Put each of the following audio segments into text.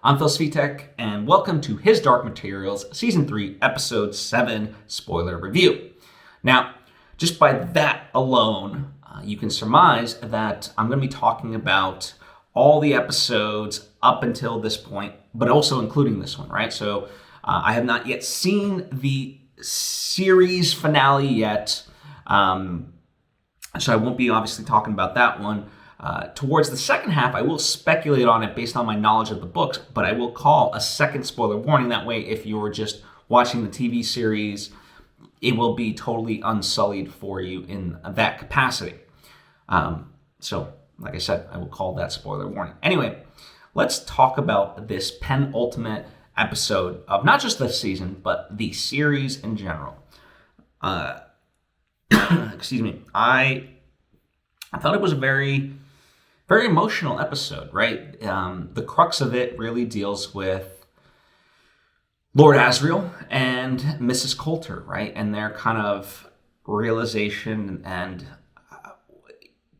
I'm Phil Svitek, and welcome to His Dark Materials, Season 3, Episode 7, Spoiler Review. Now, just by that alone, you can surmise that I'm going to be talking about all the episodes up until this point, but also including this one, right? So I have not yet seen the series finale yet, so I won't be obviously talking about that one. Towards the second half, I will speculate on it based on my knowledge of the books, but I will call a second spoiler warning. That way, if you're just watching the TV series, it will be totally unsullied for you in that capacity. So, like I said, I will call that spoiler warning. Anyway, let's talk about this penultimate episode of not just this season, but the series in general. Excuse me. I thought it was a very emotional episode, right? The crux of it really deals with Lord Asriel and Mrs. Coulter, right? And their kind of realization and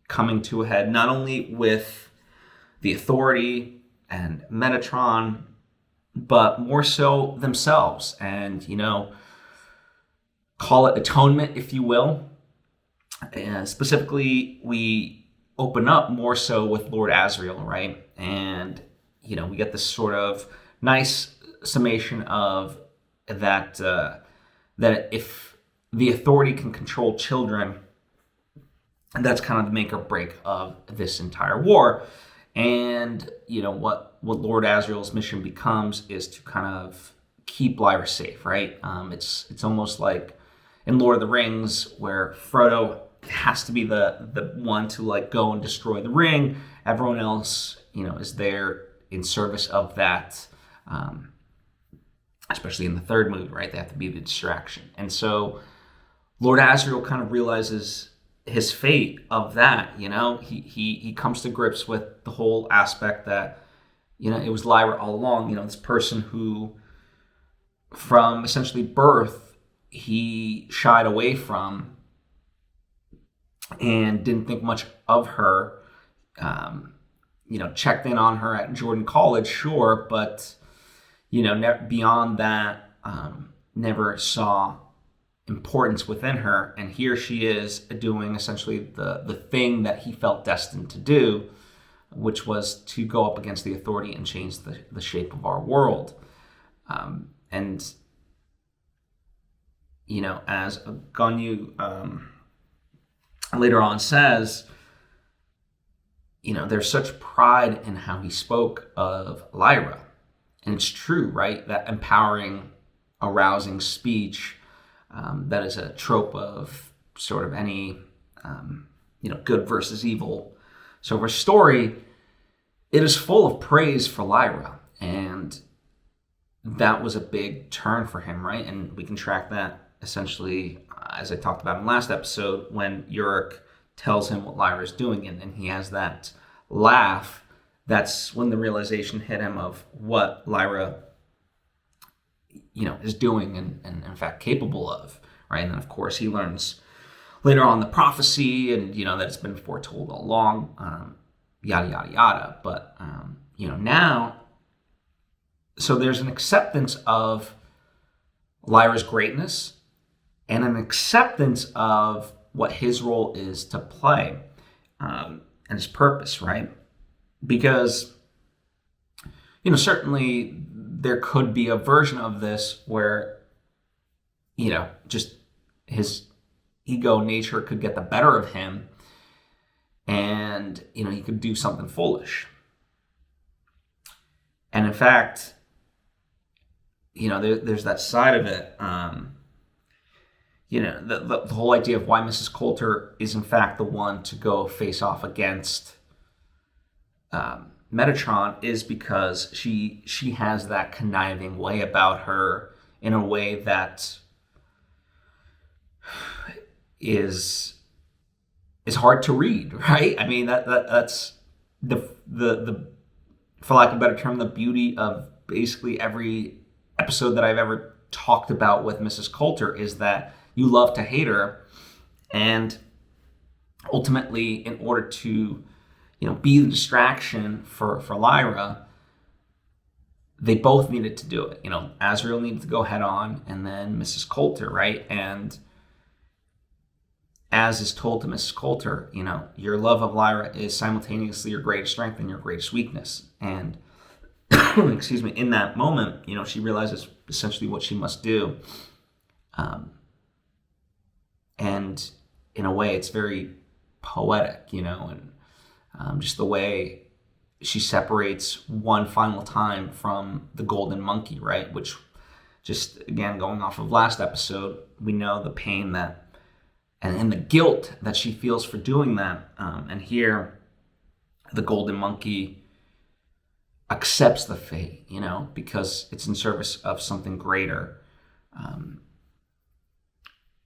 coming to a head, not only with the Authority and Metatron, but more so themselves. And, call it atonement, if you will. And specifically, we open up more so with Lord Asriel, right? And, we get this sort of nice summation of that, that if the Authority can control children, and that's kind of the make or break of this entire war. And, what Lord Asriel's mission becomes is to kind of keep Lyra safe, right? It's almost like in Lord of the Rings where Frodo has to be the one to go and destroy the ring. Everyone else, is there in service of that, especially in the third movie, right? They have to be the distraction. And so Lord Asriel kind of realizes his fate of that, he comes to grips with the whole aspect that, it was Lyra all along, this person who from essentially birth, he shied away from and didn't think much of her, checked in on her at Jordan College, sure, but, beyond that, never saw importance within her. And here she is doing essentially the thing that he felt destined to do, which was to go up against the Authority and change the shape of our world. And, as Gonyu later on says, there's such pride in how he spoke of Lyra. And it's true, right? That empowering, arousing speech, that is a trope of sort of any, good versus evil. So her story, it is full of praise for Lyra. And that was a big turn for him, right? And we can track that essentially, as I talked about in the last episode, when Yurik tells him what Lyra's doing, and he has that laugh. That's when the realization hit him of what Lyra, is doing and in fact capable of, right? And then of course he learns later on the prophecy, and that it's been foretold all along, yada yada yada. But now, so there's an acceptance of Lyra's greatness and an acceptance of what his role is to play, and his purpose, right? Because, certainly there could be a version of this where, just his ego nature could get the better of him and, he could do something foolish. And in fact, there's that side of it, the whole idea of why Mrs. Coulter is in fact the one to go face off against Metatron is because she has that conniving way about her, in a way that is hard to read, right? I mean that's the for lack of a better term, the beauty of basically every episode that I've ever talked about with Mrs. Coulter is that you love to hate her, and ultimately, in order to, be the distraction for Lyra, they both needed to do it. Asriel needed to go head on, and then Mrs. Coulter, right? And as is told to Mrs. Coulter, your love of Lyra is simultaneously your greatest strength and your greatest weakness. And excuse me, in that moment, she realizes essentially what she must do. And in a way, it's very poetic, and just the way she separates one final time from the golden monkey, right? Which, just again, going off of last episode, we know the pain that and the guilt that she feels for doing that. And here, the golden monkey accepts the fate, because it's in service of something greater.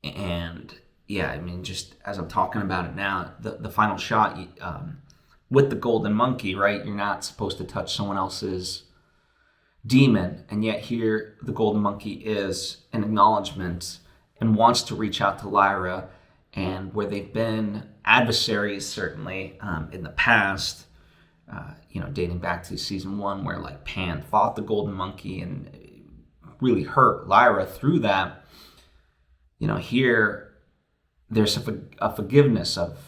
And yeah, just as I'm talking about it now, the final shot with the golden monkey, right? You're not supposed to touch someone else's demon, and yet here the golden monkey is an acknowledgement and wants to reach out to Lyra. And where they've been adversaries, certainly in the past, dating back to season 1, where like Pan fought the golden monkey and really hurt Lyra through that. Here there's a forgiveness of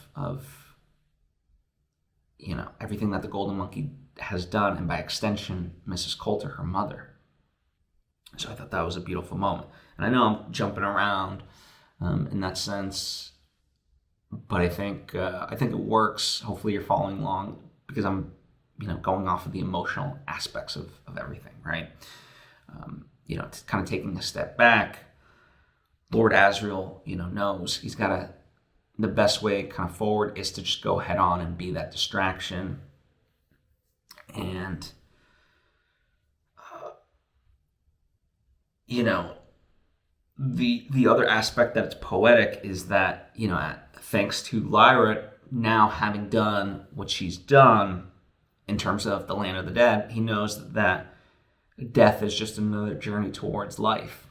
everything that the golden monkey has done, and by extension, Mrs. Coulter, her mother. So I thought that was a beautiful moment. And I know I'm jumping around in that sense, but I think it works. Hopefully you're following along, because I'm going off of the emotional aspects of everything, right? It's kind of taking a step back. Lord Asriel, knows he's got the best way kind of forward is to just go head on and be that distraction. And the other aspect that it's poetic is that, thanks to Lyra now having done what she's done in terms of the land of the dead, he knows that death is just another journey towards life,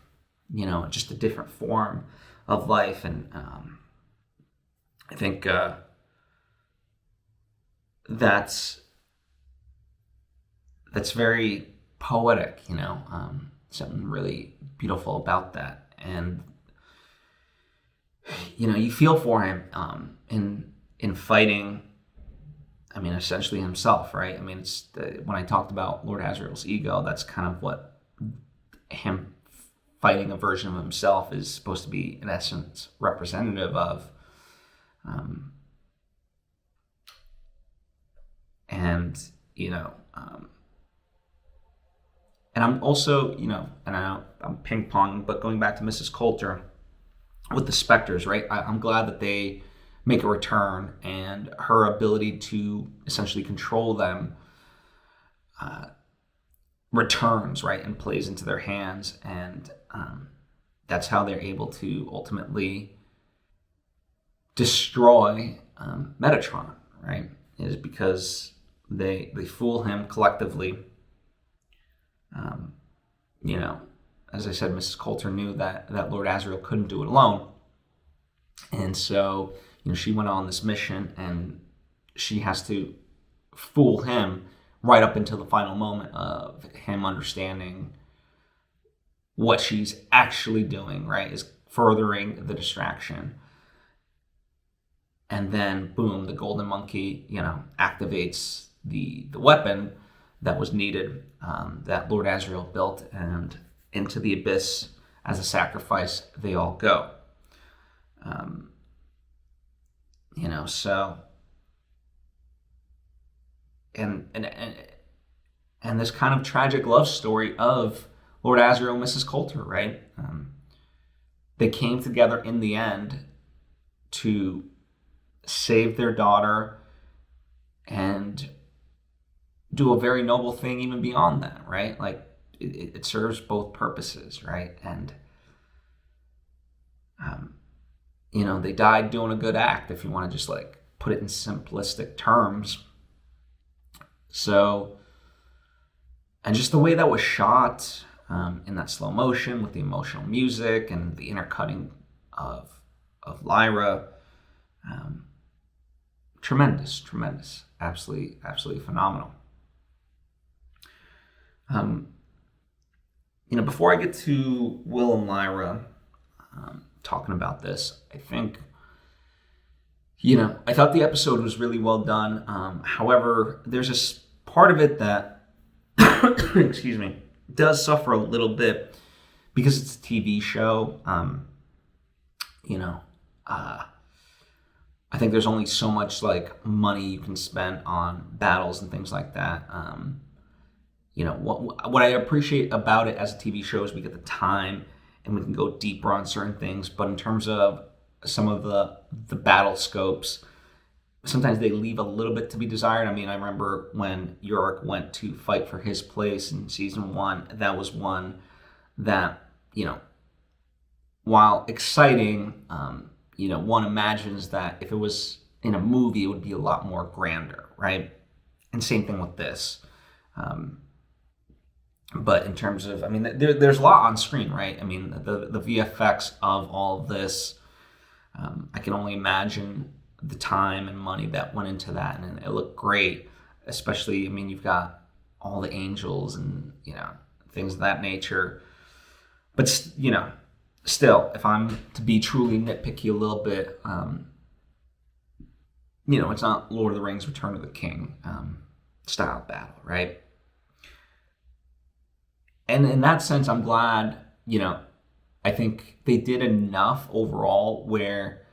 just a different form of life. And I think that's very poetic, something really beautiful about that. And you feel for him in fighting, essentially himself, right? It's when I talked about Lord Asriel's ego, that's kind of what him fighting a version of himself is supposed to be, in essence, representative of. And I'm also, and I know I'm ping-ponging, but going back to Mrs. Coulter with the specters, right? I'm glad that they make a return, and her ability to essentially control them returns, right, and plays into their hands. And that's how they're able to ultimately destroy Metatron, right? Is because they fool him collectively. As I said, Mrs. Coulter knew that Lord Asriel couldn't do it alone. And so, she went on this mission, and she has to fool him right up until the final moment of him understanding what she's actually doing, right, is furthering the distraction. And then, boom, the golden monkey, activates the weapon that was needed, that Lord Asriel built, and into the abyss as a sacrifice they all go. So, and this kind of tragic love story of Lord Asriel and Mrs. Coulter, right? They came together in the end to save their daughter and do a very noble thing even beyond that, right? Like, it serves both purposes, right? And they died doing a good act, if you want to just like put it in simplistic terms. So, and just the way that was shot in that slow motion with the emotional music and the intercutting of Lyra, tremendous, absolutely phenomenal. Before I get to Will and Lyra talking about this, I think, I thought the episode was really well done. However, there's a part of it that, excuse me, does suffer a little bit because it's a TV show. I think there's only so much like money you can spend on battles and things like that. What I appreciate about it as a TV show is we get the time and we can go deeper on certain things. But in terms of some of the battle scopes, sometimes they leave a little bit to be desired. I mean, I remember when Yorick went to fight for his place in season 1, that was one that, while exciting, one imagines that if it was in a movie, it would be a lot more grander, right? And same thing with this. But in terms of, there's a lot on screen, right? I mean, the VFX of all of this, I can only imagine the time and money that went into that, and it looked great. Especially, you've got all the angels and things of that nature. But still, if I'm to be truly nitpicky a little bit, it's not Lord of the Rings: Return of the King style battle, right? And in that sense, I'm glad, I think they did enough overall where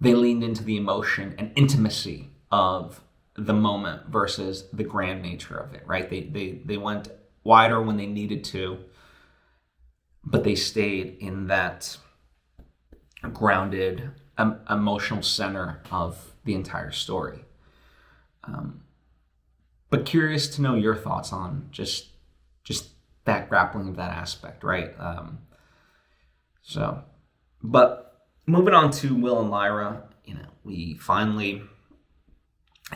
they leaned into the emotion and intimacy of the moment versus the grand nature of it, right? They went wider when they needed to, but they stayed in that grounded emotional center of the entire story. But curious to know your thoughts on just that grappling of that aspect, right? But moving on to Will and Lyra, we finally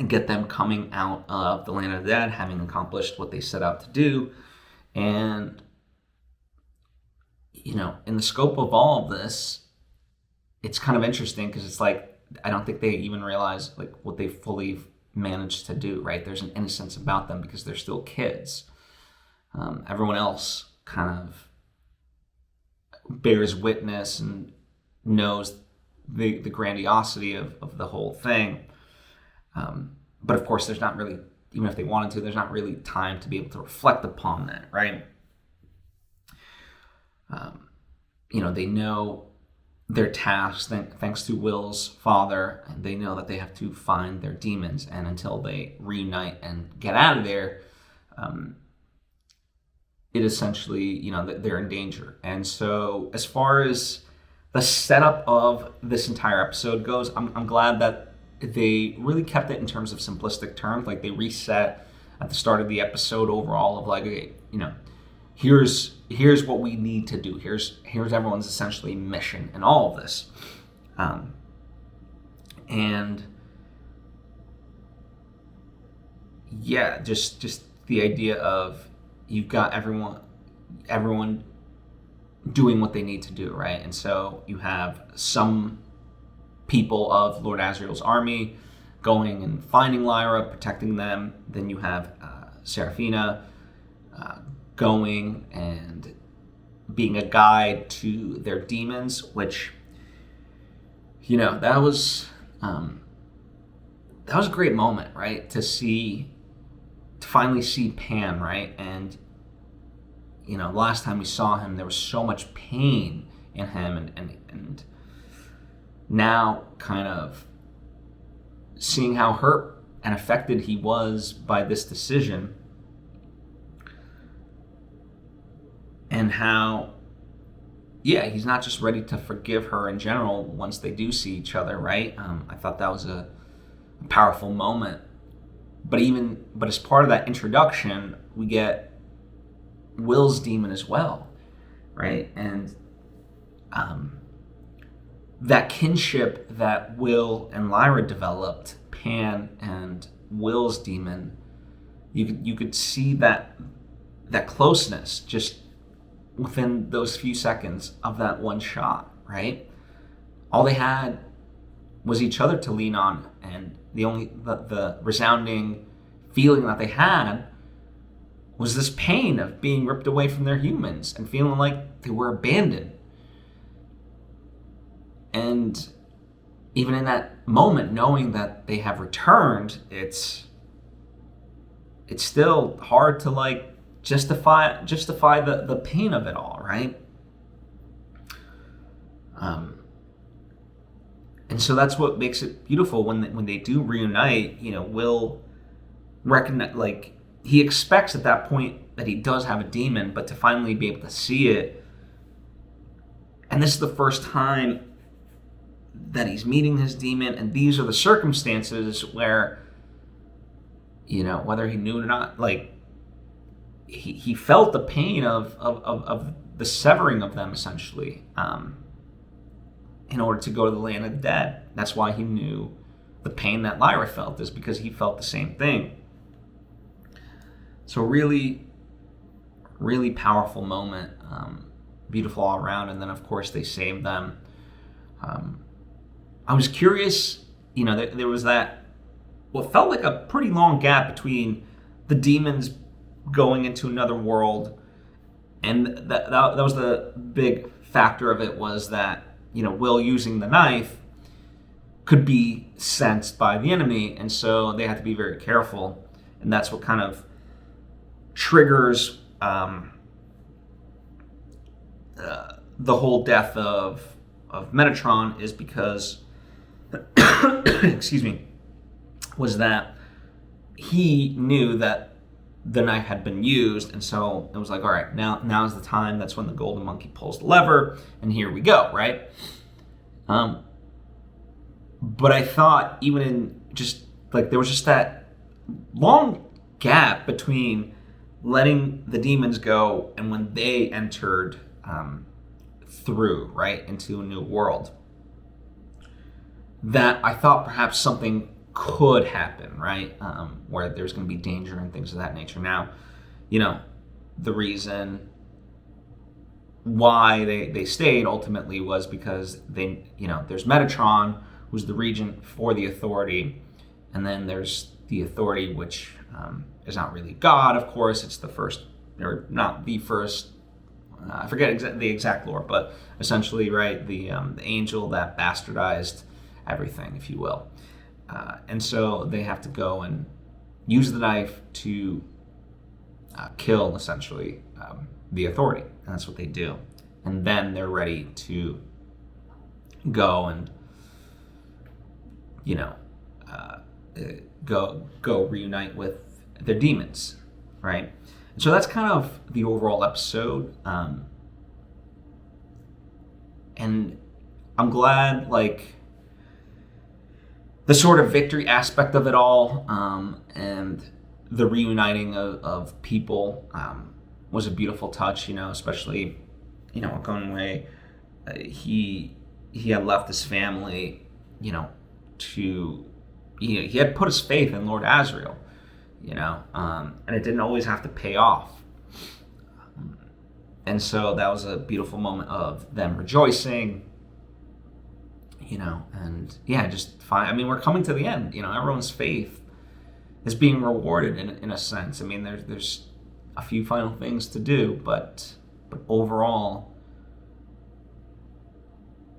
get them coming out of the land of the dead, having accomplished what they set out to do. And, in the scope of all of this, it's kind of interesting because it's like, I don't think they even realize like what they fully managed to do, right? There's an innocence about them because they're still kids. Everyone else kind of bears witness and knows the grandiosity of the whole thing. But of course, there's not really, even if they wanted to, there's not really time to be able to reflect upon that, right? They know their tasks thanks to Will's father, and they know that they have to find their demons. And until they reunite and get out of there, it essentially, they're in danger. And so as far as the setup of this entire episode goes, I'm glad that they really kept it in terms of simplistic terms. Like they reset at the start of the episode overall of like, okay, here's what we need to do. Here's everyone's essentially mission and all of this. And yeah, just the idea of you've got everyone doing what they need to do, right? And so you have some people of Lord Asriel's army going and finding Lyra, protecting them. Then you have Seraphina going and being a guide to their demons, which that was a great moment, right? To finally see Pan, right? And last time we saw him, there was so much pain in him, and now kind of seeing how hurt and affected he was by this decision, and how, he's not just ready to forgive her in general once they do see each other, right? I thought that was a powerful moment. But as part of that introduction, we get Will's demon as well, right? And that kinship that Will and Lyra developed, Pan and Will's demon, you could see that closeness just within those few seconds of that one shot, right? All they had was each other to lean on, and the resounding feeling that they had was this pain of being ripped away from their humans and feeling like they were abandoned. And even in that moment, knowing that they have returned, it's still hard to like justify the pain of it all, right? And so that's what makes it beautiful when they do reunite. Will recognize, like, he expects at that point that he does have a demon, but to finally be able to see it, and this is the first time that he's meeting his demon, and these are the circumstances where, whether he knew it or not, like, he felt the pain of the severing of them, essentially, in order to go to the land of the dead. That's why he knew the pain that Lyra felt, is because he felt the same thing. So really, really powerful moment, beautiful all around. And then, of course, they saved them. I was curious, there was that, what felt like a pretty long gap between the demons going into another world, and that was the big factor of it, was that, Will using the knife could be sensed by the enemy, and so they had to be very careful, and that's what kind of triggers the whole death of Metatron, is because excuse me, was that he knew that the knife had been used, and so it was like, all right, now's the time. That's when the golden monkey pulls the lever, and here we go, right? But I thought, even in just like, there was just that long gap between letting the demons go and when they entered through, right, into a new world, that I thought perhaps something could happen, right? Where there's going to be danger and things of that nature. Now, the reason why they stayed ultimately was because there's Metatron, who's the regent for the Authority, and then there's the Authority, which is not really God, of course. It's the first, or not the first, I forget the exact lore, but essentially, right, the angel that bastardized everything, if you will. And so they have to go and use the knife to kill, essentially, the Authority. And that's what they do. And then they're ready to go and, go reunite with their demons, right? And so that's kind of the overall episode. And I'm glad, like, the sort of victory aspect of it all, and the reuniting of people was a beautiful touch, especially, Okonwe, he had left his family, he had put his faith in Lord Asriel, and it didn't always have to pay off. And so that was a beautiful moment of them rejoicing, and yeah, just fine. I mean, we're coming to the end, everyone's faith is being rewarded in a sense. I mean, there's a few final things to do, but overall,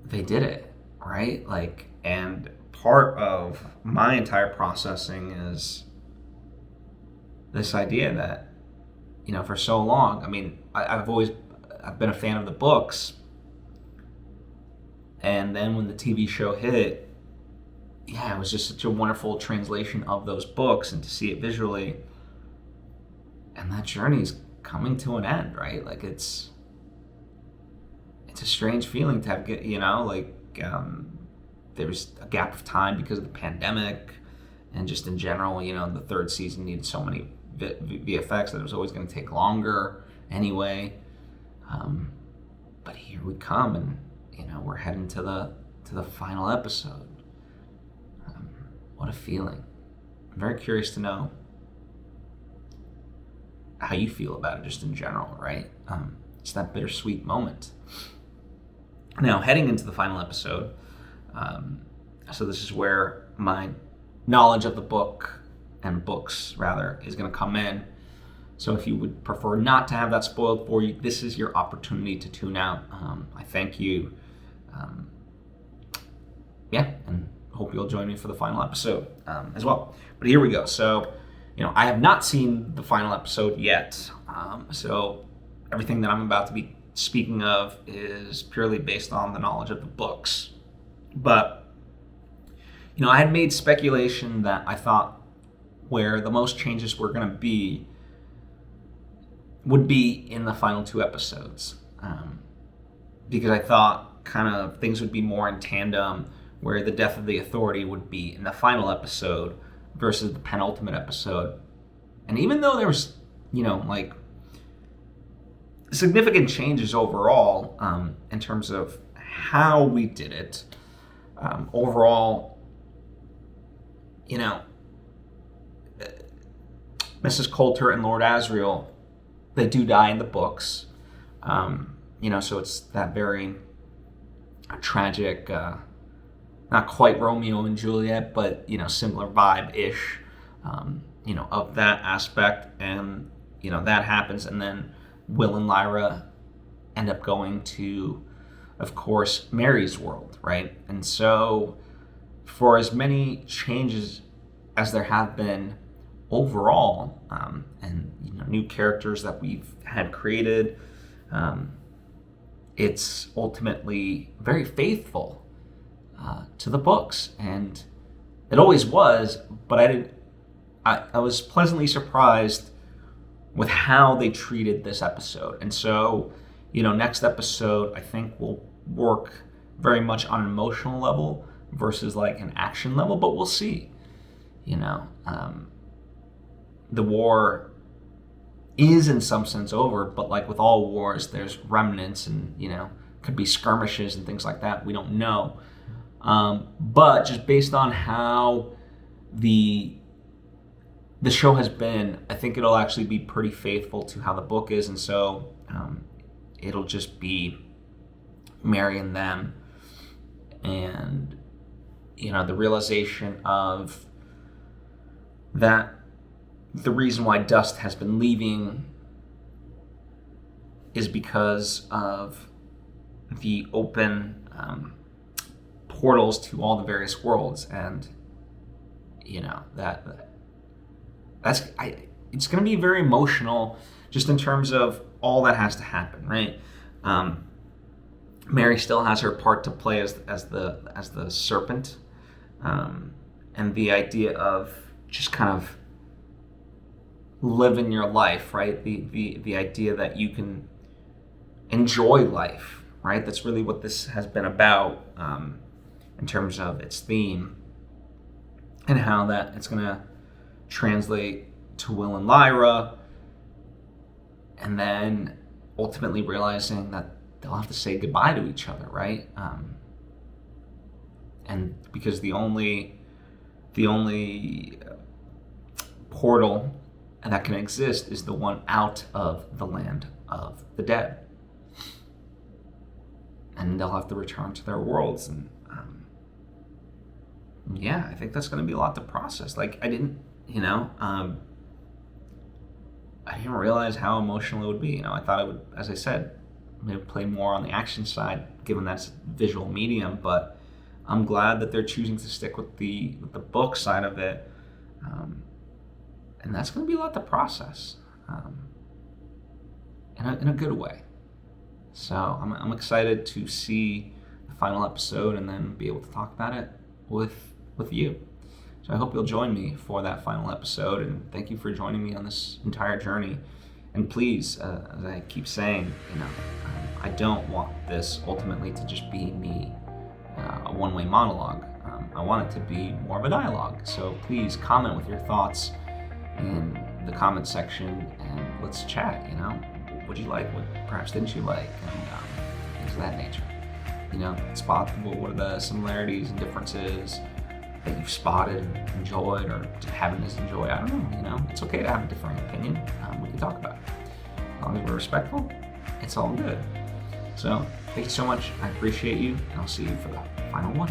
they did it, right? Like, and part of my entire processing is this idea that, for so long, I mean, I've been a fan of the books, and then when the TV show hit, yeah, it was just such a wonderful translation of those books, and to see it visually, and that journey's coming to an end, right? Like, it's a strange feeling to have, there was a gap of time because of the pandemic, and just in general, the third season needed so many VFX that it was always going to take longer anyway. But here we come, and we're heading to the final episode. What a feeling! I'm very curious to know how you feel about it, just in general, right? It's that bittersweet moment. Now, heading into the final episode, so this is where my knowledge of the book, and books rather, is going to come in. So if you would prefer not to have that spoiled for you, this is your opportunity to tune out. I thank you. And hope you'll join me for the final episode as well. But here we go. So, I have not seen the final episode yet. So everything that I'm about to be speaking of is purely based on the knowledge of the books. But, I had made speculation that I thought where the most changes were going to be would be in the final 2 episodes. Because I thought kind of things would be more in tandem, where the death of the authority would be in the final episode versus the penultimate episode. And even though there was, significant changes overall in terms of how we did it, overall, Mrs. Coulter and Lord Asriel, they do die in the books. So it's that very tragic, not quite Romeo and Juliet, but, similar vibe-ish, of that aspect. And, that happens. And then Will and Lyra end up going to, of course, Mary's world, right? And so for as many changes as there have been overall, and, new characters that we've had created, it's ultimately very faithful to the books, and it always was. But I was pleasantly surprised with how they treated this episode. And so, next episode I think will work very much on an emotional level versus like an action level, but we'll see. The war is in some sense over, but like with all wars, there's remnants and, could be skirmishes and things like that. We don't know. But just based on how the show has been, I think it'll actually be pretty faithful to how the book is. And so it'll just be Mary and them, and, the realization of that the reason why Dust has been leaving is because of the open portals to all the various worlds. And, it's going to be very emotional just in terms of all that has to happen, right? Mary still has her part to play as the serpent, and the idea of just kind of living your life, right? The idea that you can enjoy life, right? That's really what this has been about, in terms of its theme, and how that it's going to translate to Will and Lyra, and then ultimately realizing that they'll have to say goodbye to each other, right? And because the only portal that can exist is the one out of the land of the dead, and they'll have to return to their worlds. And I think that's going to be a lot to process. Like I didn't realize how emotional it would be. I thought it would, as I said, maybe play more on the action side, given that's visual medium. But I'm glad that they're choosing to stick with the book side of it, and that's going to be a lot to process, in a good way. So I'm excited to see the final episode and then be able to talk about it with you. So I hope you'll join me for that final episode, and thank you for joining me on this entire journey. And please, as I keep saying, I don't want this ultimately to just be me, a one-way monologue. I want it to be more of a dialogue. So please comment with your thoughts in the comment section, and let's chat. What'd you like? What perhaps didn't you like? And things of that nature. Spot what are the similarities and differences that you've spotted and enjoyed, or haven't as enjoyed. I don't know. It's okay to have a differing opinion. We can talk about it. As long as we're respectful, it's all good. So thank you so much. I appreciate you, and I'll see you for the final one.